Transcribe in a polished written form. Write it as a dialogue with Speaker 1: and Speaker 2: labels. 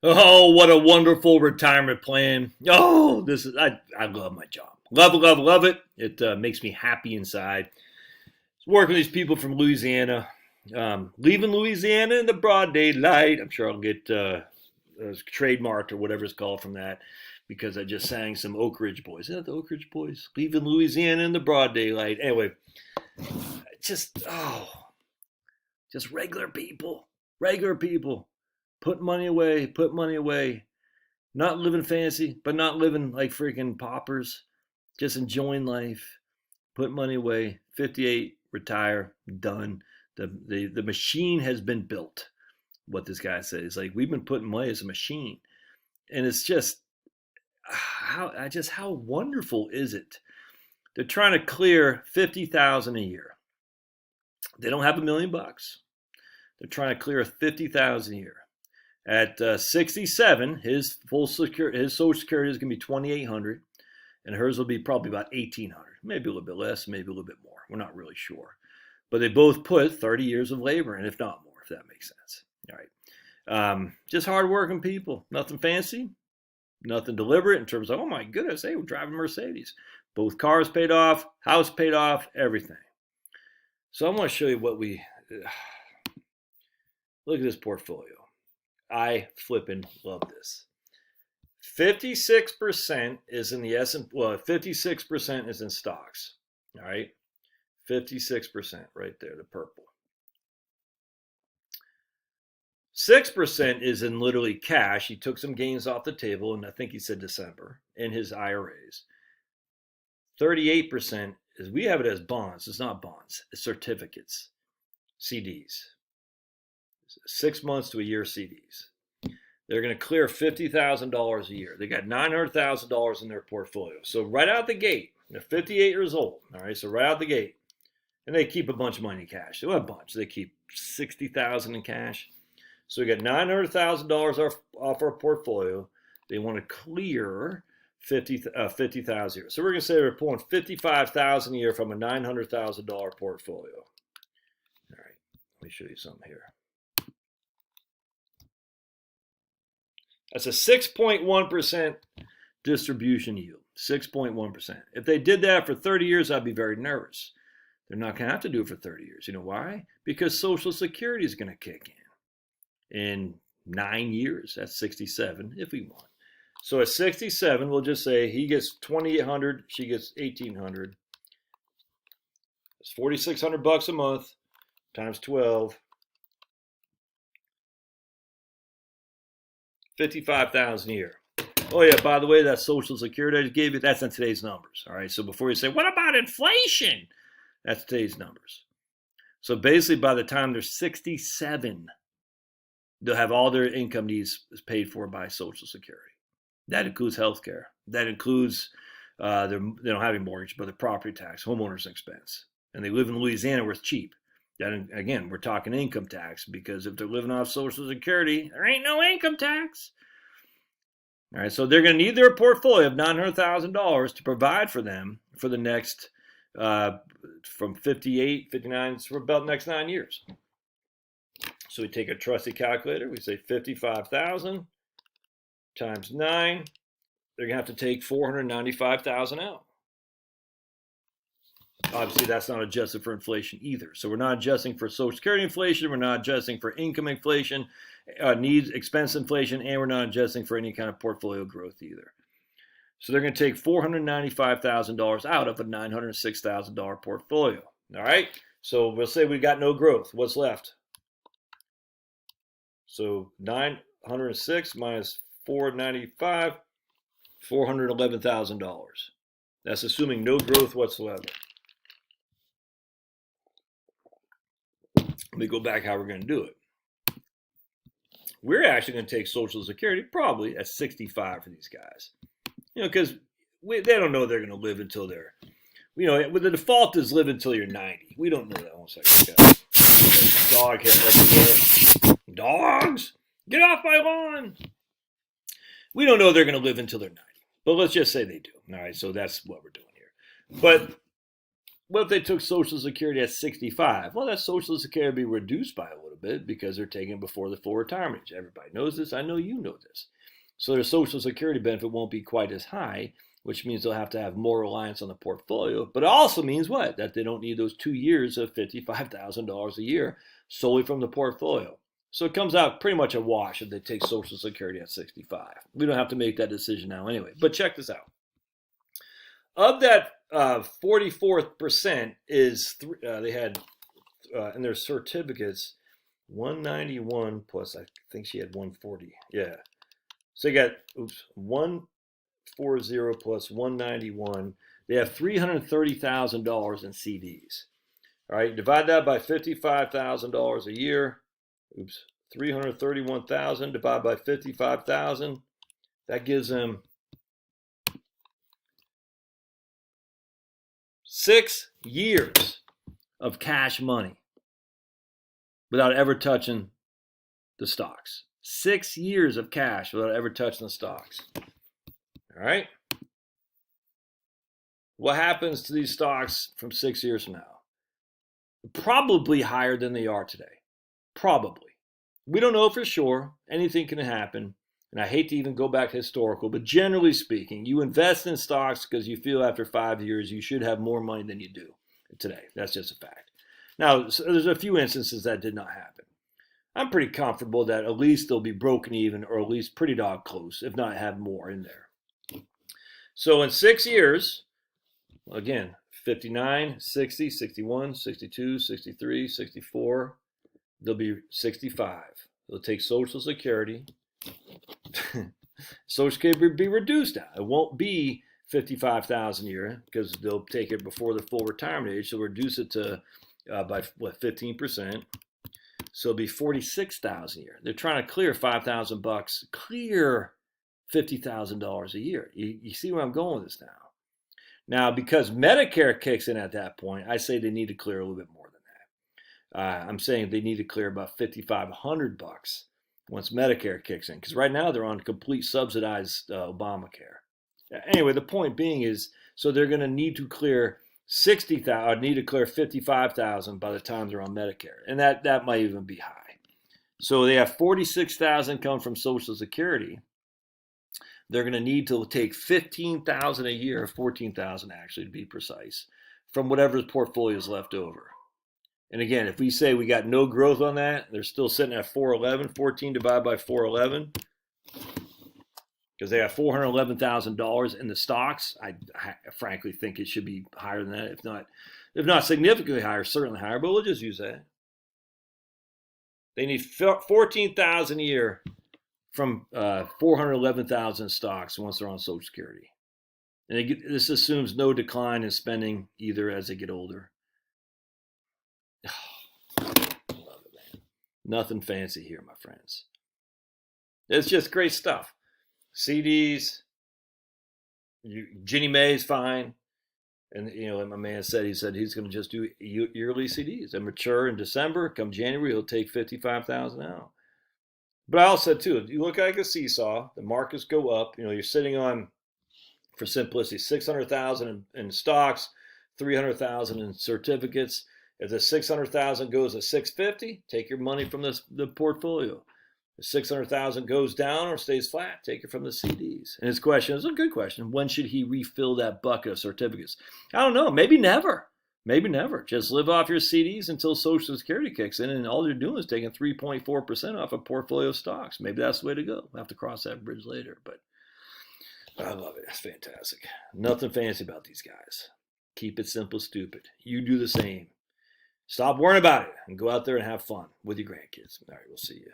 Speaker 1: Oh, what a wonderful retirement plan. Oh, I love my job. Love it. It makes me happy inside. Working with these people from Louisiana, leaving Louisiana in the broad daylight. I'm sure I'll get trademarked or whatever it's called from that because I just sang some Oak Ridge Boys. Is that the Oak Ridge Boys? Leaving Louisiana in the broad daylight. Anyway, just, just regular people. Put money away. Not living fancy, but not living like freaking paupers. Just enjoying life. Put money away. 58, retire, done. The machine has been built. What this guy says, like we've been putting money as a machine, and it's just how wonderful is it? They're trying to clear 50,000 a year. They don't have $1 million. They're trying to clear 50,000 a year. At 67, his Social Security is going to be 2,800, and hers will be probably about 1,800, maybe a little bit less, maybe a little bit more. We're not really sure, but they both put 30 years of labor in, if not more, if that makes sense. All right, just hardworking people, nothing fancy, nothing deliberate in terms of, oh my goodness, hey, we're driving Mercedes. Both cars paid off, house paid off, everything. So I want to show you what we look at this portfolio. I flippin' love this. 56% is in the S&P. Well, 56% is in stocks. All right, 56% right there, the purple. 6% is in literally cash. He took some gains off the table, and I think he said December in his IRAs. 38% is, we have it as bonds. It's not bonds. It's certificates, CDs. 6 months to a year CDs. They're going to clear $50,000 a year. They got $900,000 in their portfolio. So right out the gate, they're 58 years old. All right, so right out the gate, and they keep a bunch of money in cash. They don't have a bunch. They keep $60,000 in cash. So we got $900,000 off our portfolio. They want to clear 50,000 a year. So we're going to say we're pulling $55,000 a year from a $900,000 portfolio. All right, let me show you something here. That's a 6.1% distribution yield, 6.1%. If they did that for 30 years, I'd be very nervous. They're not going to have to do it for 30 years. You know why? Because Social Security is going to kick in 9 years. That's 67 if we want. So at 67, we'll just say he gets 2,800, she gets 1,800. It's $4,600 a month times 12. 55,000 a year. Oh yeah, by the way, that Social Security I just gave you, that's in today's numbers. All right, so before you say, what about inflation? That's today's numbers. So basically, by the time they're 67, they'll have all their income needs paid for by Social Security. That includes health care. That includes, they don't have any mortgage, but the property tax, homeowner's expense. And they live in Louisiana where it's cheap. Then again, we're talking income tax, because if they're living off Social Security, there ain't no income tax. All right, so they're going to need their portfolio of $900,000 to provide for them for the next, from 58, 59, for about the next 9 years. So we take a trusty calculator. We say 55,000 times 9. They're going to have to take 495,000 out. Obviously, that's not adjusted for inflation either. So we're not adjusting for Social Security inflation. We're not adjusting for income inflation, needs expense inflation, and we're not adjusting for any kind of portfolio growth either. So they're going to take $495,000 out of a $906,000 portfolio. All right. So we'll say we got no growth. What's left? So 906 minus 495, $411,000. That's assuming no growth whatsoever. Let me go back how we're going to do it. We're actually going to take Social Security probably at 65 for these guys. You know, because they don't know they're going to live until they're, you know, the default is live until you're 90. We don't know that. One second. Dog hit right there. Dogs, get off my lawn. We don't know they're going to live until they're 90. But let's just say they do. All right, so that's what we're doing here. But what if they took Social Security at 65? Well, that Social Security would be reduced by a little bit because they're taking it before the full retirement age. Everybody knows this. I know you know this. So their Social Security benefit won't be quite as high, which means they'll have to have more reliance on the portfolio. But it also means what? That they don't need those 2 years of $55,000 a year solely from the portfolio. So it comes out pretty much a wash if they take Social Security at 65. We don't have to make that decision now anyway. But check this out. Of that 44% is, they had in their certificates, 191 plus, I think she had 140. Yeah. So you got, 140 plus 191. They have $330,000 in CDs. All right, divide that by $55,000 a year. 331,000 divided by 55,000. That gives them 6 years of cash money without ever touching the stocks. 6 years of cash without ever touching the stocks. All right. What happens to these stocks from 6 years from now? Probably higher than they are today. Probably. We don't know for sure. Anything can happen. And I hate to even go back to historical, but generally speaking, you invest in stocks because you feel after 5 years you should have more money than you do today. That's just a fact. Now, there's a few instances that did not happen. I'm pretty comfortable that at least they'll be broken even, or at least pretty dog close, if not have more in there. So in 6 years, again, 59, 60, 61, 62, 63, 64, they'll be 65. They'll take Social Security. Social Security will be reduced now. It won't be $55,000 a year because they'll take it before the full retirement age. So reduce it to by 15%. So it'll be $46,000 a year. They're trying to clear $5,000, clear $50,000 a year. You see where I'm going with this now? Now, because Medicare kicks in at that point, I say they need to clear a little bit more than that. I'm saying they need to clear about $5,500 once Medicare kicks in, because right now they're on complete subsidized Obamacare. Anyway, the point being is, so they're going to need to clear $55,000 by the time they're on Medicare, and that might even be high. So they have $46,000 come from Social Security. They're going to need to take $15,000 a year, $14,000 actually to be precise, from whatever portfolio is left over. And again, if we say we got no growth on that, they're still sitting at 411. 14 divided by 411, because they have $411,000 in the stocks. I frankly think it should be higher than that, if not significantly higher, certainly higher. But we'll just use that. They need $14,000 a year from $411,000 stocks once they're on Social Security. And this assumes no decline in spending either as they get older. Love it, man. Nothing fancy here, my friends. It's just great stuff. CDs, Ginnie Mae's fine. And, like my man said, he said he's going to just do yearly CDs. They mature in December. Come January, he'll take $55,000 out. But I also said, too, you look like a seesaw. The markets go up. You're sitting on, for simplicity, $600,000 in stocks, $300,000 in certificates. If the $600,000 goes to $650, take your money from the portfolio. If $600,000 goes down or stays flat, take it from the CDs. And his question is a good question. When should he refill that bucket of certificates? I don't know. Maybe never. Maybe never. Just live off your CDs until Social Security kicks in, and all you're doing is taking 3.4% off a portfolio of stocks. Maybe that's the way to go. We'll have to cross that bridge later, but I love it. It's fantastic. Nothing fancy about these guys. Keep it simple, stupid. You do the same. Stop worrying about it and go out there and have fun with your grandkids. All right, we'll see you.